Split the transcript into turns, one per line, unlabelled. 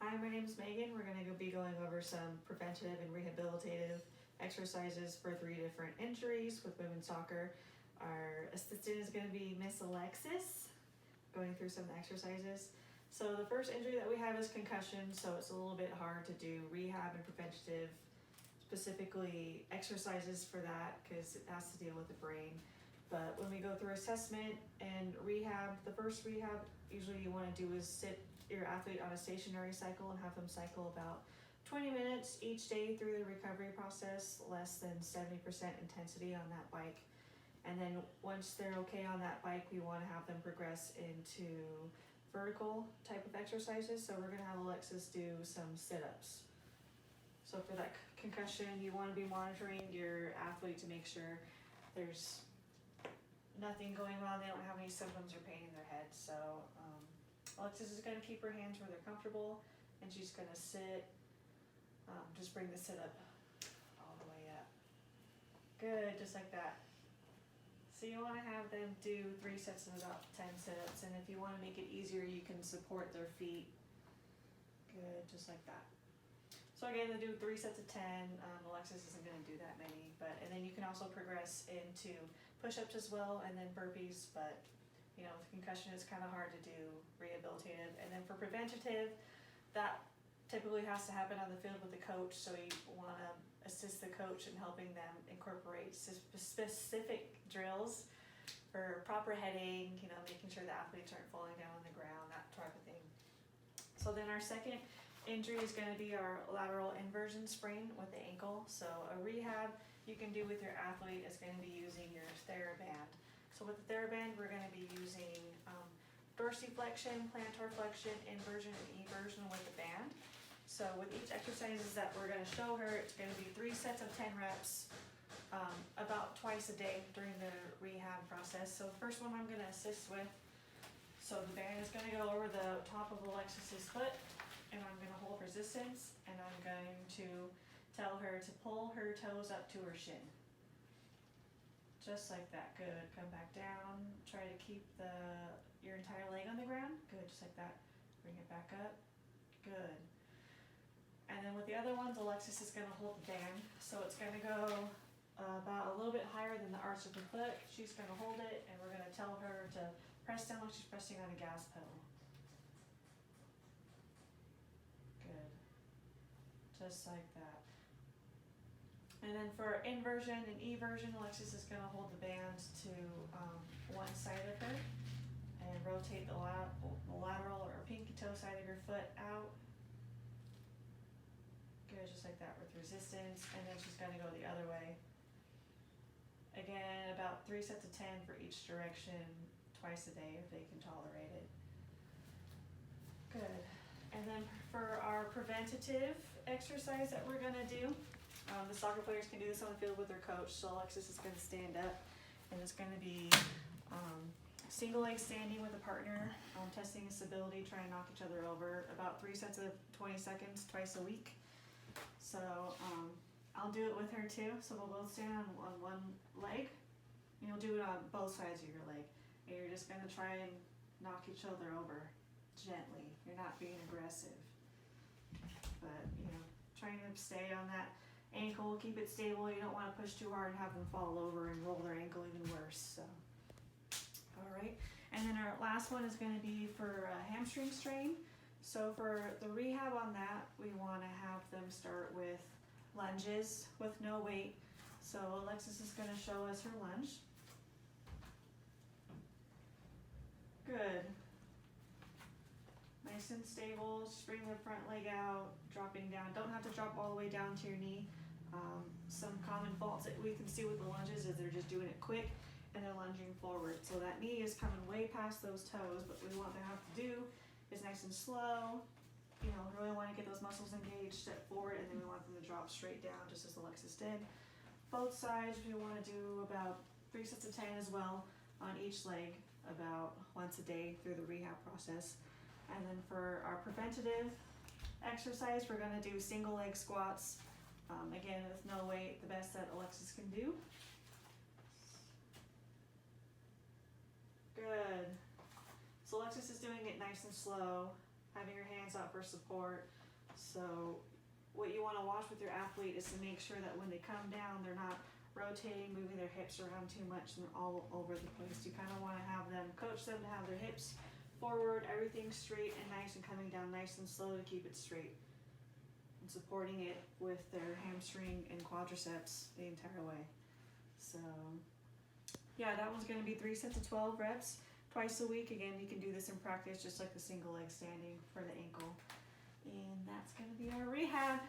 Hi, my name is Megan. We're going to be going over some preventative and rehabilitative exercises for 3 different injuries with women's soccer. Our assistant is going to be Miss Alexis, going through some exercises. So the first injury that we have is concussion, so it's a little bit hard to do rehab and preventative, specifically exercises for that because it has to deal with the brain. But when we go through assessment and rehab, the first rehab usually you want to do is sit your athlete on a stationary cycle and have them cycle about 20 minutes each day through the recovery process, less than 70% intensity on that bike. And then once they're okay on that bike, we want to have them progress into vertical type of exercises. So we're going to have Alexis do some sit-ups. So for that concussion, you want to be monitoring your athlete to make sure there's nothing going on, they don't have any symptoms or pain in their head. So Alexis is going to keep her hands where they're comfortable, and she's going to sit, just bring the sit up all the way up. Good, just like that. So you want to have them do 3 sets of about 10 sit-ups, and if you want to make it easier, you can support their feet. Good, just like that. So again, they do 3 sets of 10. Alexis isn't going to do that many, and then you can also progress into push-ups as well, and then burpees. But you know, with concussion, it's kind of hard to do rehabilitative. And then for preventative, that typically has to happen on the field with the coach. So you want to assist the coach in helping them incorporate specific drills for proper heading. You know, making sure the athletes aren't falling down on the ground, that type of thing. So then our second injury is going to be our lateral inversion sprain with the ankle. So a rehab you can do with your athlete is going to be using your TheraBand. So with the TheraBand, we're going to be using dorsiflexion, plantar flexion, inversion, and eversion with the band. So with each exercises that we're going to show her, it's going to be 3 sets of 10 reps, about twice a day during the rehab process. So the first one I'm going to assist with. So the band is going to go over the top of Alexis's foot, and I'm going to hold resistance, and I'm going to tell her to pull her toes up to her shin. Just like that. Good. Come back down. Try to keep your entire leg on the ground. Good. Just like that. Bring it back up. Good. And then with the other ones, Alexis is going to hold the band. So it's going to go about a little bit higher than the arch of the foot. She's going to hold it, and we're going to tell her to press down like she's pressing on a gas pedal. Good. Just like that. And then for inversion and eversion, Alexis is going to hold the band to one side of her and rotate the lateral or pinky toe side of your foot out. Good, just like that with resistance. And then she's going to go the other way. Again, about 3 sets of 10 for each direction, twice a day if they can tolerate it. Good. And then for our preventative exercise that we're going to do, the soccer players can do this on the field with their coach. So Alexis is going to stand up, and it's going to be single leg standing with a partner, testing stability, trying to knock each other over. About 3 sets of 20 seconds twice a week. So I'll do it with her too. So we'll both stand on one leg. You'll do it on both sides of your leg, and you're just going to try and knock each other over gently. You're not being aggressive, but you know, trying to stay on that ankle, keep it stable. You don't want to push too hard and have them fall over and roll their ankle even worse. So, all right. And then our last one is going to be for a hamstring strain. So for the rehab on that, we want to have them start with lunges with no weight. So Alexis is going to show us her lunge. Good. Nice and stable. Just bring the front leg out, dropping down. Don't have to drop all the way down to your knee. Some common faults that we can see with the lunges is they're just doing it quick and they're lunging forward. So that knee is coming way past those toes, but what we want them to have to do is nice and slow. You know, really want to get those muscles engaged, step forward, and then we want them to drop straight down just as Alexis did. Both sides, we want to do about 3 sets of 10 as well on each leg, about once a day through the rehab process. And then for our preventative exercise, we're going to do single leg squats. Again, with no weight, the best that Alexis can do. Good. So Alexis is doing it nice and slow. having your hands out for support. So what you want to watch with your athlete is to make sure that when they come down, they're not rotating, moving their hips around too much, and they're all over the place. You kind of want to have them, coach them to have their hips forward, everything straight and nice, and coming down nice and slow to keep it straight. And supporting it with their hamstring and quadriceps the entire way. So yeah, that one's going to be 3 sets of 12 reps twice a week. Again, you can do this in practice just like the single leg standing for the ankle. And that's going to be our rehab.